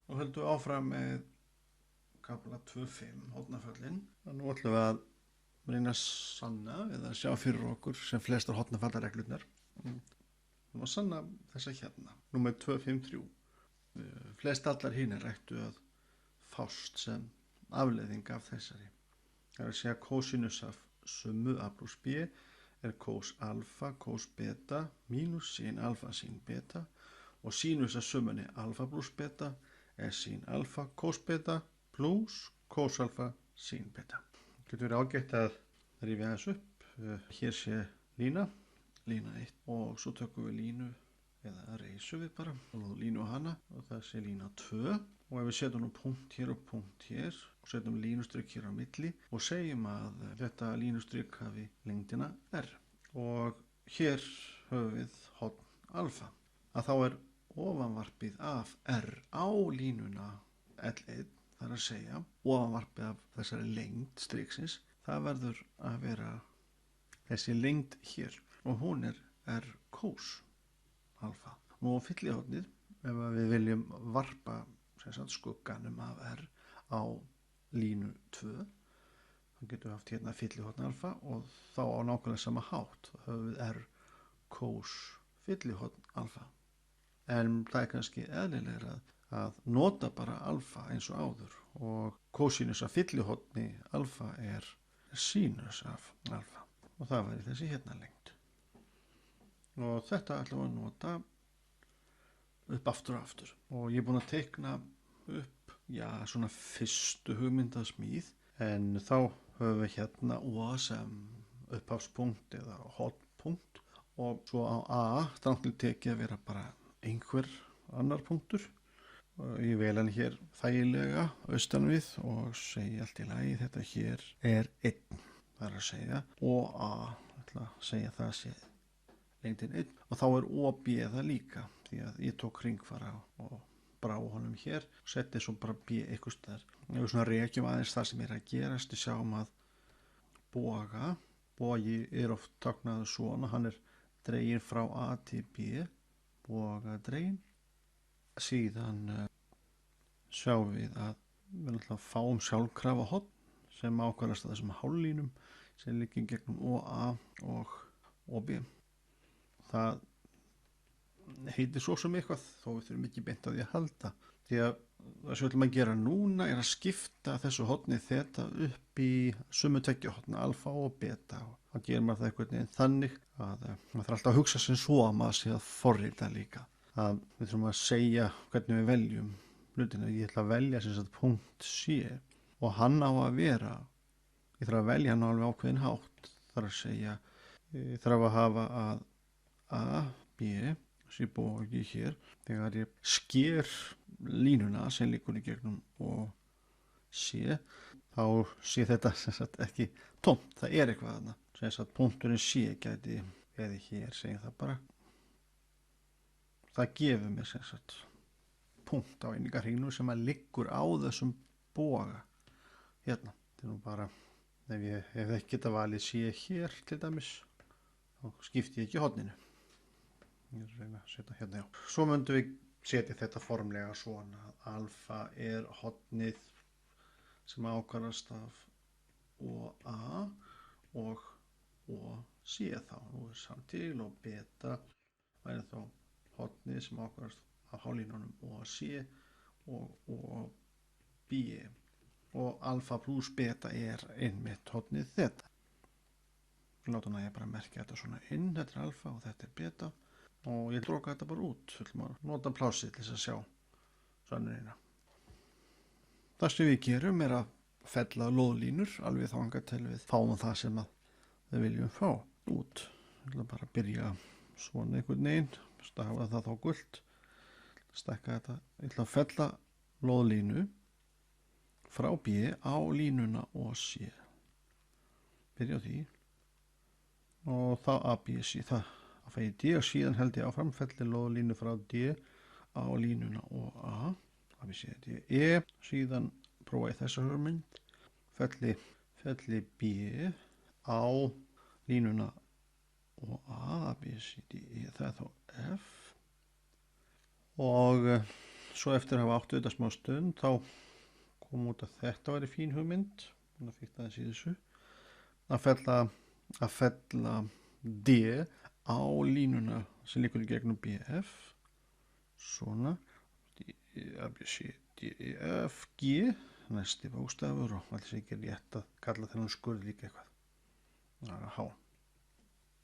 og höldum við áfram með kafla 2.5 hornaföllin. Nú ætlum við að reyna að sanna eða sjá fyrir okkur sem flestar hornafallareglurnar. Nú að sanna þessa hérna. Númer 2.5.3. Flest allar hinir ættu að fást sem afleiðing af þessari. Það er að segja kosinus af summu a plus b er cos alfa, cos beta mínus sin alfa, sin beta og sinus af summunni alfa plus beta er sin alfa, cos beta plus cos alfa, sin beta. Það getur verið ágætt að rifja þessu upp. Hér sé lína 1 og svo tökum við línu eða reysum við bara og línu á hana og það sé lína 2 og ef við setjum nú punkt hér og punkt hér og setjum línustrykk hér á milli og segjum að þetta línustrykk hafi lengdina r og hér höfum við horn alfa að þá er ofanvarpið af r á línuna L1, það er að segja ofanvarpið af þessari lengd stryksins, það verður að vera þessi lengd hér og hún er r cos alfa. Nú fyllihornið, ef við viljum varpa skugganum af r á línu 2, þá getum við haft hérna fyllihorn alfa og þá á nákvæmlega sama hátt höfum við r cos fyllihorn alfa. En það er kannski eðlilegra að nota bara alfa eins og áður og kosinus af fyllihorni alfa er sinus af alfa og það væri þessi hérna lengd. Og þetta ætlum við að nota upp aftur og aftur og ég er búin að teikna upp svona fyrstu hugmyndasmíð en þá höfum við hérna O sem upphafspunkt eða hornpunkt og svo á A þannig tekið að vera bara einhver annar punktur og ég vel hann hér þægilega austan við og segja allt í lagi þetta hér er 1, það er að segja og A, ætla að segja það sé lengdin 1 og þá er OB það líka því að ég tók hringfara og brá honum hér og setti svo bara B eitthvað staðar. Ef við svona rekjum aðeins það sem er að gerast, við sjáum að bogi er oft táknaður svona, hann er dreginn frá A til B, boga dreginn. Síðan sjáum við að við náttúrulega fáum sjálfkrafa horn sem ákvarðast að þessum hálflínum sem liggja gegnum OA og OB. Það heitir svo sem eitthvað þó við þurfum ekki beint að því að halda því að það sem við ætlum að gera núna er að skipta þessu horni þeta upp í sömu tveggja horna alfa og beta og þá gerir maður það einhvern veginn þannig að maður þarf alltaf að hugsa sem svo að maður sé að forrita líka að við þurfum að segja hvernig við veljum hlutina. Ég ætla að velja sem sagt punkt C og hann á að vera ég þarf að velja hann á alveg ákveðin hátt þarf að segja ég þarf að hafa að A, B þessi bogi hér, þegar ég sker línuna sem liggur í gegnum og sé, þá sé þetta sem sagt ekki tómt, það er eitthvað þarna, sem sagt punkturinn sé gæti eða hér, segjum það bara það gefur mér sem sagt punkt á einingarhringnum sem að liggur á þessum boga hérna, þetta er nú bara ef ég ekki geta valið sé hér til dæmis, þá skipti ég ekki horninu. Ég er að reyna að setja hérna, já. Svo myndum við setja þetta formlega svona að alfa er hornið sem ákvarðast af OA og OC þá. Nú er samtil og beta væri þá hornið sem ákvarðast af hálínunum OC og OB og alfa plus beta er einmitt hornið þetta. Láta hann að ég bara merkja þetta svona inn, þetta er alfa og þetta er beta. Og ég dróka þetta bara út, nota plásið til þess að sjá sönnunina. Það sem við gerum er að fella lóðlínur alveg þangað til við fáum það sem við viljum fá út. Ég ætla bara að byrja svona einhvern veginn, hafa það þá gult, stekka þetta, ég ætla að fella lóðlínu frá B á línuna og C. Byrja á því og þá A, B, C, það fæði D og síðan held ég áfram felli lóðlínu frá D á línuna og A B, C, D, E síðan prófa ég þessa hugmynd felli B á línuna og A, B, C, D, E það er þá F og svo eftir að hafa átt við þetta smá stund þá kom út að þetta væri fín hugmynd, og það fikk það í þessu, að fella D á línuna sem liggur í gegnum BF, svona, A, B, C, D, E, F, G, næsti bókstafur og alls ekki rétt að kalla þennan skurð líka eitthvað. Það er H.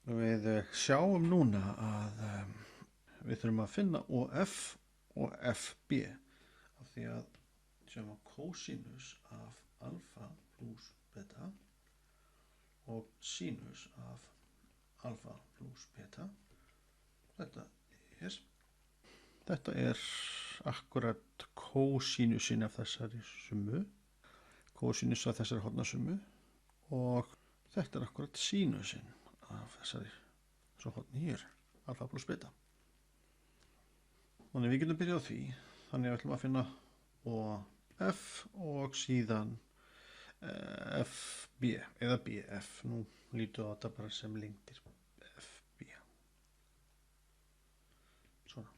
Við sjáum núna að við þurfum að finna OF og FB af því að sjáum að kósinus af alfa pluss beta og sinus af alfa pluss beta þetta er akkurat kósinusin af þessari summu, kósinus af þessari hornasummu og þetta er akkurat sinusinn af þessari svo horni hér, alfa pluss beta. Þannig við getum byrjað á því, þannig að við ætlum að finna OF og síðan FB eða BF, nú lítum við á þetta bara sem lengdir FB. Svona.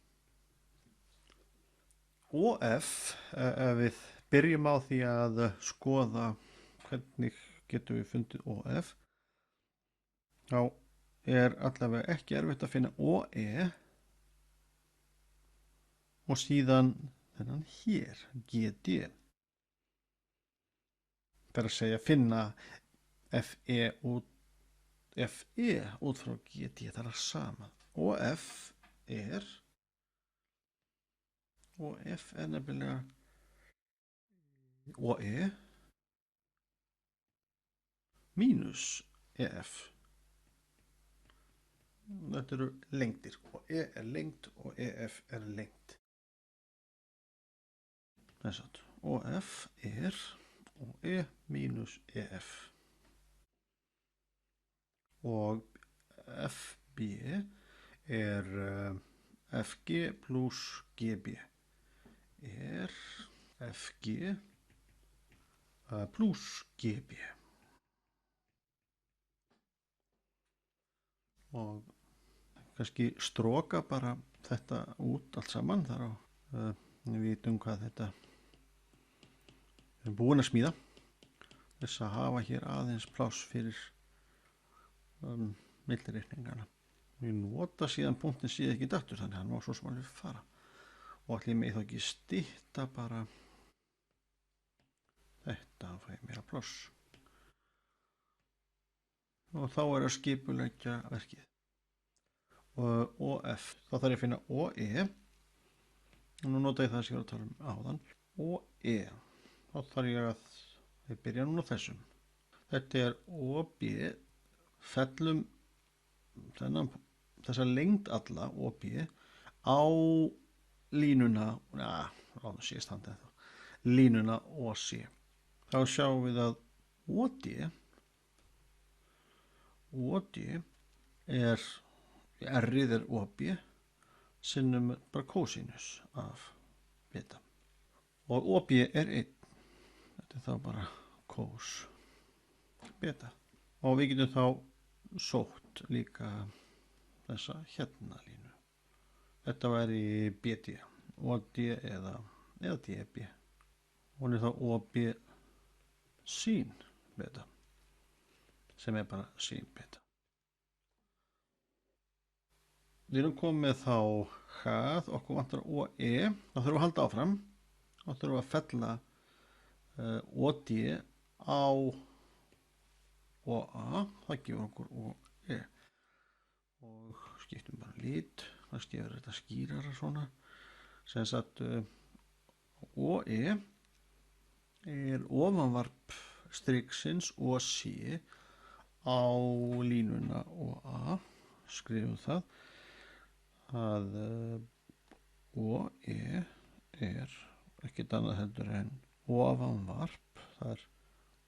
OF, ef við byrjum á því að skoða hvernig getum við fundið OF, þá er allavega ekki erfitt að finna OE og síðan þennan hér, GD. Það er að segja finna FE út frá GD, það er sama. OF er nefnilega OE mínus EF. Þetta eru lengdir. OE er lengt og EF er lengt. Þess að OF er OE mínus EF og FB er FG pluss GB er FG pluss GB og kannski stroka bara þetta út allt saman þar á við vitum hvað þetta við erum búin að smíða þess að hafa hér aðeins pláss fyrir millireikningarna. Ég nota síðan punktin síðan ekki dættur þannig að hann má svo sem alveg fara og allir mig þá ekki stytta bara þetta að fæ meira pláss og þá er að skipuleggja verkið og OF, þá þarf ég að finna OE og nú nota ég það sem ég var að tala um áðan OE, þá þarf ég að byrja núna á þessum. Þetta er OB, fellum þessa lengd alla OB á línuna, línuna OC. Þá sjáum við að OD er R-ið er OB sinnum bara kósinus af beta og OB er 1. Þetta er þá bara kós beta og við getum þá sótt líka þessa hérna línu. Þetta væri BD, OD eða DB. Hún er þá OB sin beta sem er bara sin beta. Við erum komið þá hað, okkur vantar OE, þá þurfum við að halda áfram, þá þurfum við að fella OD á OA, það gefur okkur OE og skiptum bara lit, það gefur þetta skýrara svona, sem sagt OE er ofanvarp striksins OC á línuna OA, skrifum það, að OE er ekkert annað heldur en ofanvarp, það er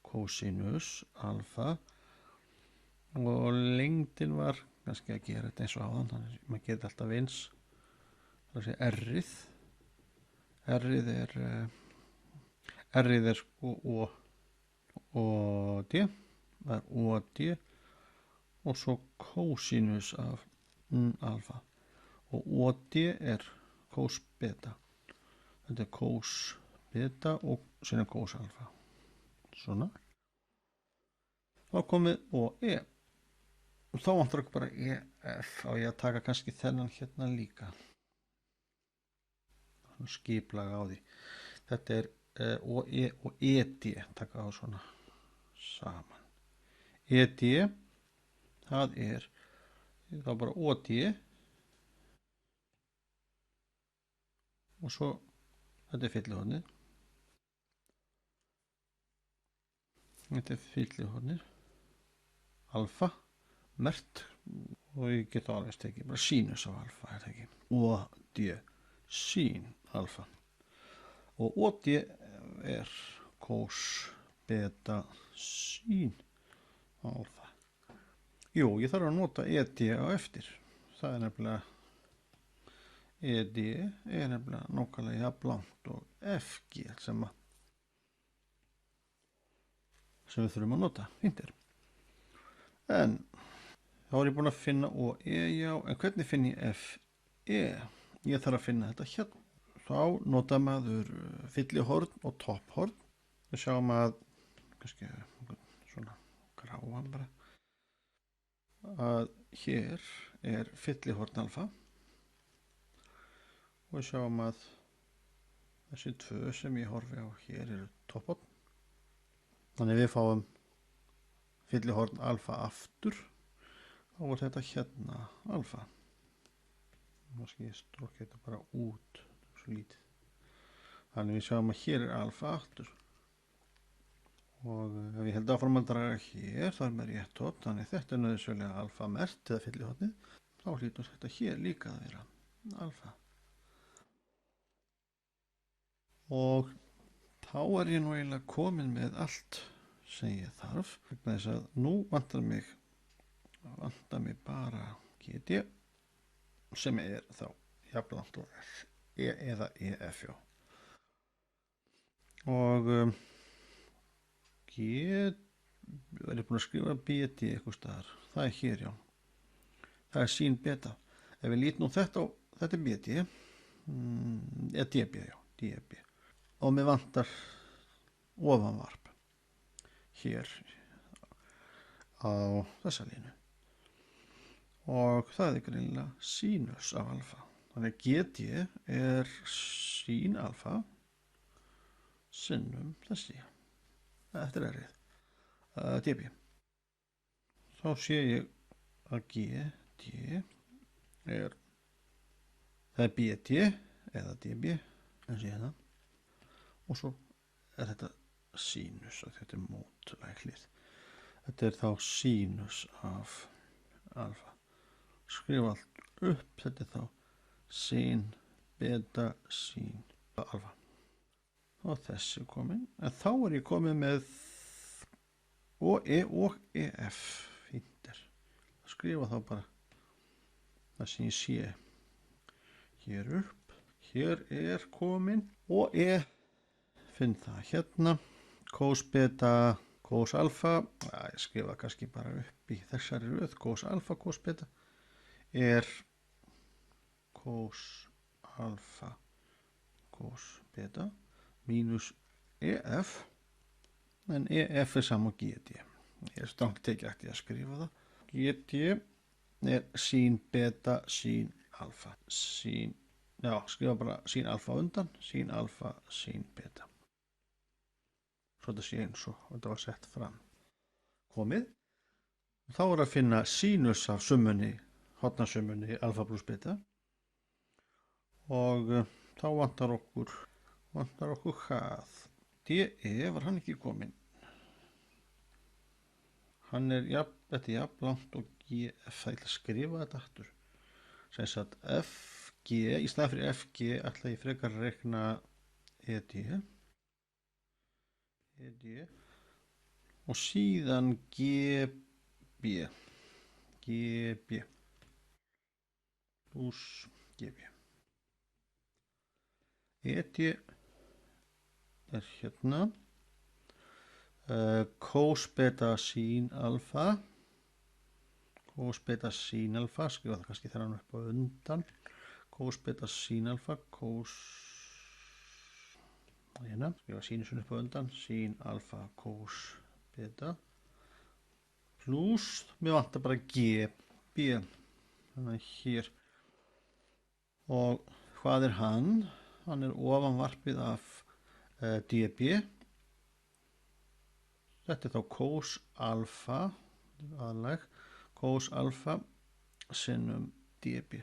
kósinus alfa og lengdin var kannski að gera þetta eins og áðan, þannig að maður gerir alltaf eins, það er R-ið, R-ið er OD, það er OD og svo kósinus af alfa og OD er kós beta. þetta er kós beta og síðan kós alfa. Svona. Þá komið og E. Og þá vantar okkur bara EF. Á ég að taka kannski þennan hérna líka. Skiplaga á því. Þetta er OE og ED. Taka á svona saman. ED, það er þá bara OD. Og svo, þetta er fyllihornið. Þetta er fyllihornið. Alfa. Mert og ég get alveg tekið bara sínus af alfa, er það ekki? OD, sín alfa. Og OD er kós beta sín alfa. Jú, ég þarf að nota ED á eftir. Það er nefnilega ED er nefnilega nákvæmlega jafnlangt og FG sem við þurfum að nota. Fínt er. En þá er ég búin að finna OE, já, en hvernig finn ég FE? Ég þarf að finna þetta hérna. Þá nota maður fyllihorn og topphorn. Við sjáum að, kannski svona gráan bara, að hér er fyllihorn alfa. Og við sjáum að þessi tvö sem ég horfi á hér eru topphorn. Þannig við fáum fyllihorn alfa aftur. Þá er þetta hérna alfa. Kannski ég stróki þetta bara út svo lítið. Þannig við sjáum að hér er alfa aftur. Og ef ég held áfram að draga hér, þá er mér rétt horn. Þannig þetta er nauðsynlega alfa mert eða fyllihornið. Þá hlýtur þetta hér líka að vera alfa. Og þá er ég nú eiginlega komin með allt sem ég þarf. Vegna þess að nú vantar mig bara GD sem er þá jafnlangt og FE eða EF, já. Og G er ég búin að skrifa BD eitthvað staðar. Það er hér, já. Það er sín beta. Ef við lítum nú þetta er BD eða DB, já, DB. Og mér vantar ofanvarp hér á þessa línu. Og það er greinilega sínus af alfa. Þannig að GD er sín alfa sinnum þessi. Þetta er errið. DB. Þá sé ég að GD er, það er BD eða DB, en sé hérna. Og svo er þetta sínus og þetta er mótlæglið. Þetta er þá sínus af alfa. Skrifa allt upp, þetta er þá sín, beta, sín, alfa. Og þessi komin. En þá er ég komin með OE og EF. Fínt er. Skrifa þá bara það sem ég sé. Hér upp. Hér er komin OE. Finn það hérna. Kós beta, kós alfa. Ég skrifa kannski bara upp í þessari röð. Kós alfa, kós beta. Er kós alfa kós beta mínus EF, en EF er saman GD. Ég er stangt ekki eftir að skrifa það. GD er sín beta sín alfa. Sín, já, skrifa bara sín alfa undan, sín alfa sín beta. Svo þetta sé eins og þetta var sett fram. Komið. Þá er að finna sínus af summunni, hornasummunni alfa plus beta. Og þá vantar okkur hvað. DE var hann ekki kominn. Hann er þetta er jafnlangt og GF. Það ætla að skrifa þetta aftur. Sem sagt FG, í stað fyrir FG ætla ég frekar að rekna ED. Og síðan GB plus GB. ED er hérna. Kós beta sín alfa. Kós beta sín alfa. Skrifa það kannski þegar hann upp á undan. Kós beta sín alfa. Kós hérna, skrifa sínusun upp á undan, sín alfa kós beta pluss, mér vantar bara g, b, þannig að hér, og hvað er hann? Hann er ofanvarpið af db, þetta er þá kós alfa, aðlæg, kós alfa sinnum db,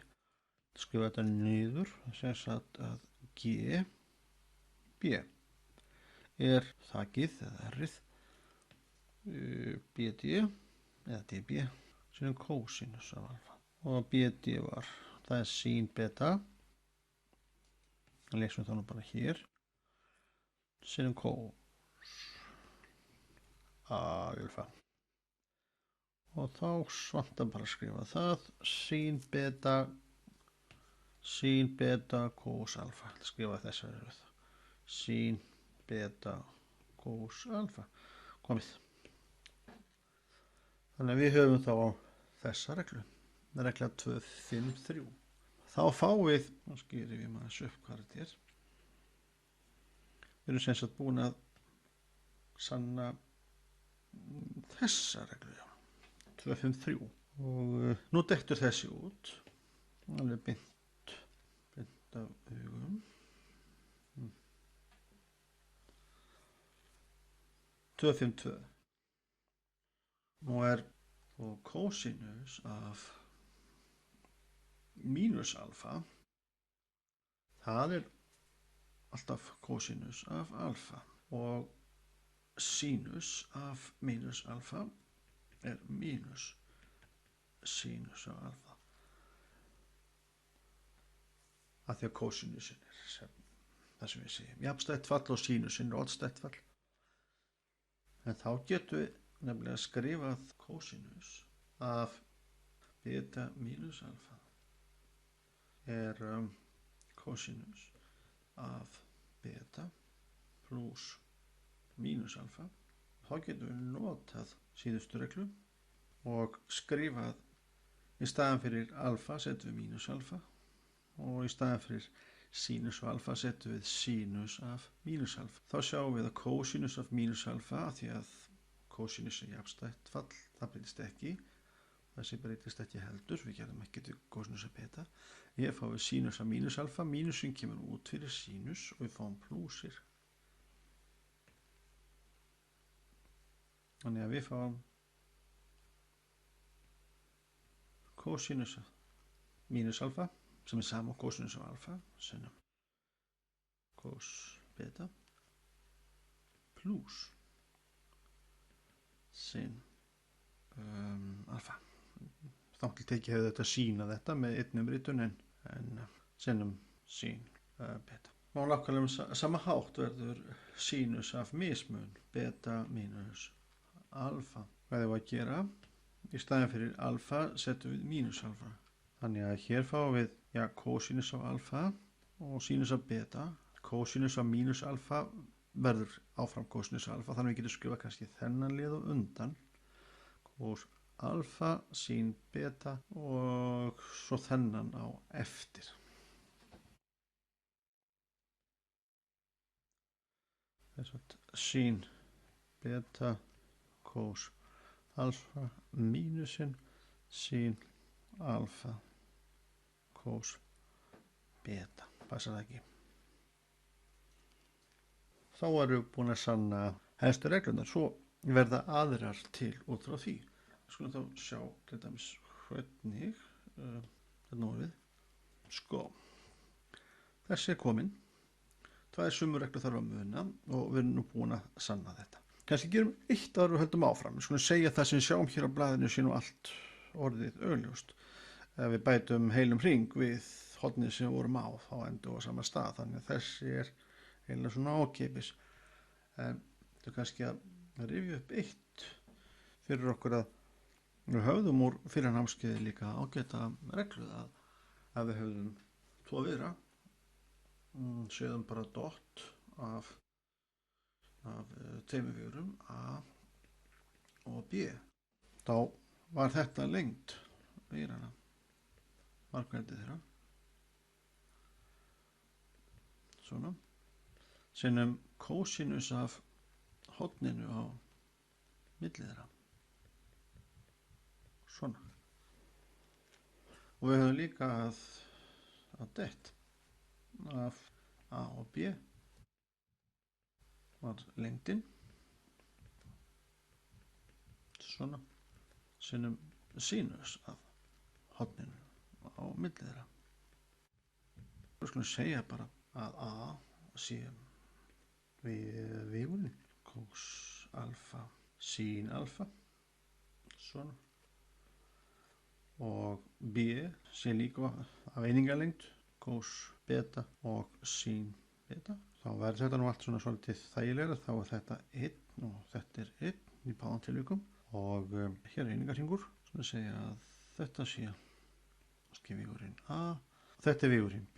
skrifa þetta niður, sem sagt að g, b er þakið eða errið, bd eða db sinnum kósinus af alfa og bd var, það er sín beta, það lesum við þá nú bara hér, sinnum kós alfa og þá vantar bara að skrifa það, sín beta kós alfa, skrifa þessari röð, sín beta kós alfa, komið. Þannig að við höfum þá þessa reglu, regla 253. Þá fáum við, þá skýrum við maður þessu upp hvað þetta er. Við erum sem sagt búin að sanna þessa reglu, 253. Og nú dettur þessi út, alveg beint af augum. 252. Nú er kósinus af mínus alfa, það er alltaf kósinus af alfa og sínus af mínus alfa er mínus sínus af alfa. Af því að kósinusin er það sem við segjum. Jafnstætt fall og sínusinn er oddstætt fall. En þá getum við nefnilega skrifað kósinus af beta mínus alfa er kósinus af beta pluss mínus alfa. Þá getum við notað síðustu reglu og skrifað í staðan fyrir alfa setjum við mínus alfa og í staðan fyrir sínus og alfa setjum við sínus af mínus alfa. Þá sjáum við að kósinus af mínus alfa, af því að kósinus er jafnstætt fall, það breytist ekki, þessi breytist ekki heldur, við gerðum ekki til kósinus af beta. Ég fáum við sínus af mínus alfa, mínusin kemur út fyrir sínus og við fáum plúsir. Þannig að við fáum kósinus af mínus alfa, sem er sama kósinus af alfa, sinnum kós beta pluss sinn alfa. Þangtil tekið hefur þetta sýnað þetta með einnum ritun en sinnum sín beta. Á nákvæmlega sama hátt verður sínus af mismun beta mínus alfa. Hvað er það að gera? Í staðin fyrir alfa setjum við mínus alfa. Þannig að hér fáum við kósinus af alfa og sínus af beta. Kósinus af mínus alfa verður áfram kósinus af alfa, þannig að við getum skrifað kannski þennan lið og undan. Kós alfa, sín beta og svo þennan á eftir. Þess að sín beta kós alfa mínusinn sín alfa kós beta. Passar það ekki? Þá erum við búin að sanna helstu reglunar, svo verða aðrar til út frá því. Við skulum þá sjá til dæmis hvernig þetta við. Sko, þessi er komin. Það er sömu reglu þarf að muna og við erum nú búin að sanna þetta. Kannski gerum eitt áður og höldum áfram. Við skulum segja það sem við sjáum hér á blaðinu sé nú allt orðið augljóst. Ef við bætum heilum hring við hornið sem við vorum á, þá endum við á sama stað. Þannig að þessi er eiginlega svona ákipis. En þetta er kannski að rifja upp eitt fyrir okkur að við höfðum úr fyrir námskeiði líka ágæta reglu að við höfðum tvo viðra, séðum bara dot af tveimur viðrum A og B. Þá var þetta lengd viðrana, markvældið þeirra. Svona. sinnum kósinus af horninu á milli þeirra. Svona. Og við höfum líka að det af A og B var lengdin. Svona. Sinnum sinus af horninu á milli þeirra. Við skulum segja bara að A sé vegurinn cos alfa sin alfa, svona, og B sé líka af einingalengd cos beta og sin beta. Þá verður þetta nú allt svona svolítið þægilega. Þá er þetta 1 og þetta er 1 í báðum tilvikum og hér er einingarhringur. Svona segja að þetta sé vegurinn A, þetta er vegurinn B.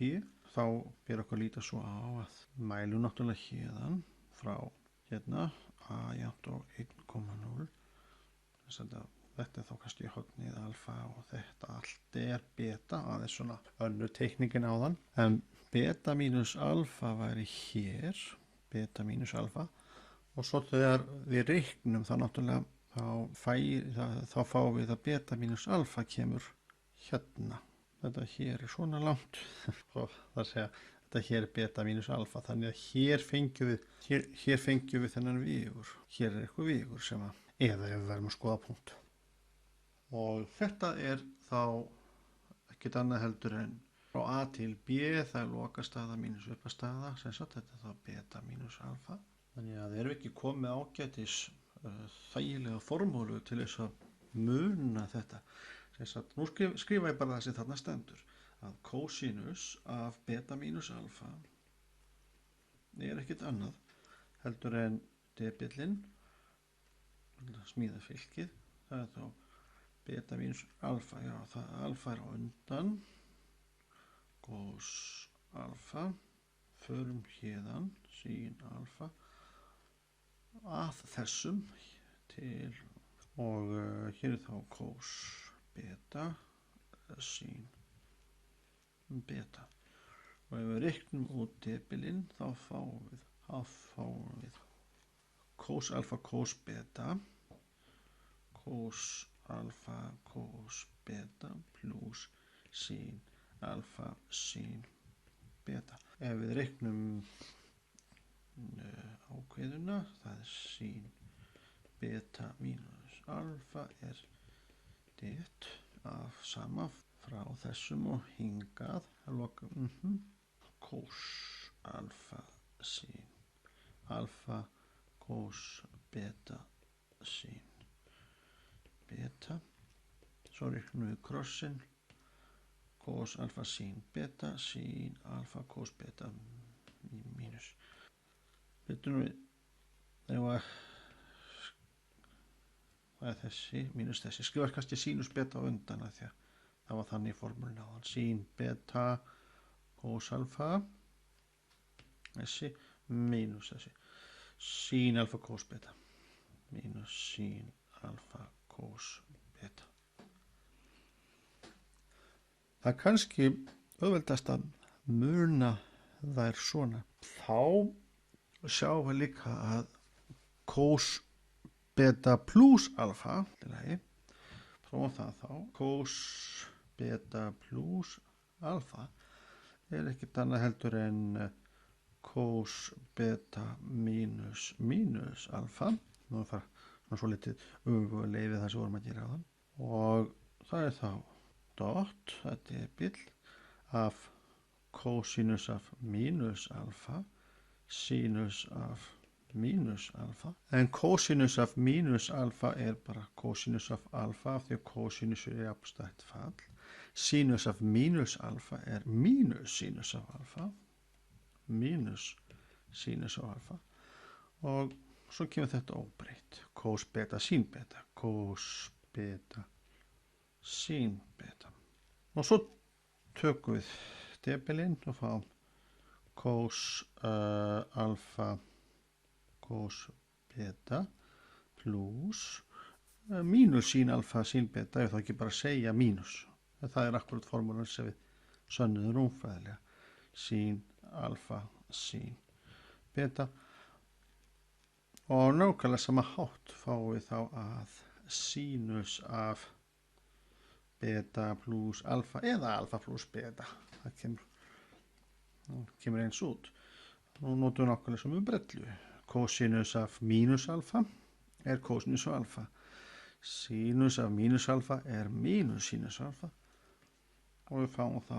Þá ber okkur að líta svo á að mælum náttúrulega hérðan frá hérna A jafnt á 1,0. Þetta er þá kannski hornið alfa og þetta allt er beta, aðeins svona önnur teikningin á þann. En beta mínus alfa væri hér, beta mínus alfa, og svo þegar við reiknum það náttúrulega þá fáum við að beta mínus alfa kemur hérna. Þetta hér er svona langt og það segja þetta hér er beta mínus alfa, þannig að hér fengjum við þennan vegur. Hér er eitthvað vegur sem að eða ef við verðum að skoða punkt. Og þetta er þá ekkert annað heldur en frá A til B, það er lokastaða mínus uppastaða, sem sagt þetta er þá beta mínus alfa. Þannig að erum við ekki komið ágætis þægilega formúlu til þess að muna þetta. Nú skrifa ég bara það sem þarna stendur, að kosinus af beta mínus alfa er ekkert annað heldur en debillinn, smíða fylkið, það er þá beta mínus alfa, já það alfa er á undan, cos alfa, förum hérðan, sin alfa, að þessum til og hér er þá cos beta sin beta og ef við reiknum út debillinn þá fáum við cos alfa cos beta plus sin alfa sin beta. Ef við reiknum ákveðuna, það er sin beta mínus alfa er det af sama frá þessum og hingað að loka cos alfa sin alfa cos beta sin beta, svo reiknum við krossin cos alfa sin beta sin alfa cos beta mínus. Betur við þegar það er þessi mínus þessi, skrifar kannski sinus beta á undan að því að það var þannig í formúlinu áðan, sin beta cos alfa þessi mínus þessi sin alfa cos beta mínus sin alfa cos beta. Það er kannski auðveldast að muna þær svona. Þá sjáum við líka að cos beta plus alfa, prófum það þá, cos beta plus alfa er ekkert annað heldur en cos beta mínus mínus alfa. Nú fara svona svo litið leiðið það sem vorum að gera á þann. Og það er þá dot, þetta er bill, af cosinus af mínus alfa, sinus af mínus alfa. En cosinus af mínus alfa er bara cosinus af alfa af því að cosinus er jafnstætt fall. Sinus af mínus alfa er mínus sinus af alfa. Mínus sinus af alfa. Og svo kemur þetta óbreytt. Cos beta sin beta. Cos beta sin beta. Og svo tökum við debillinn og fáum cos alfa cos beta plus mínus sin alfa sin beta, ef þá ekki bara segja mínus. Það er akkurat formúlan sem við sönnuðum rúmfræðilega. Sin alfa sin beta og nákvæmlega sama hátt fáum við þá að sínus af beta pluss alfa eða alfa pluss beta. Það kemur eins út. Nú notum við nákvæmlega sem brellu. Kosinus af mínus alfa er kosinus af alfa. Sínus af mínus alfa er mínus sínus alfa og við fáum þá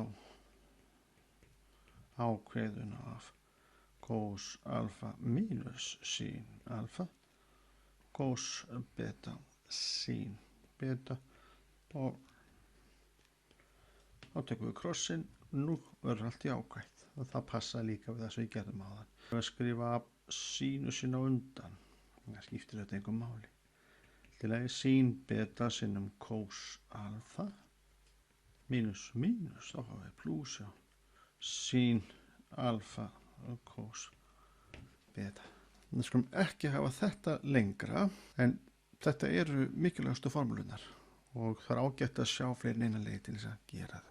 ákveðuna af cos alfa mínus sín alfa, cos beta sín beta og þá tekum við krossin. Nú verður allt jákvætt og það passa líka við það sem við gerðum áðan. Við skrifa sínusin á undan, það skiptir þetta einhver máli. Til að sín beta sinnum cos alfa mínus mínus, þá fáum við pluss á sín alfa og cos beta. Við skulum ekki hafa þetta lengra, en þetta eru mikilvægastu formúlurnar og það er ágætt að sjá fleiri en eina leið til þess að gera það.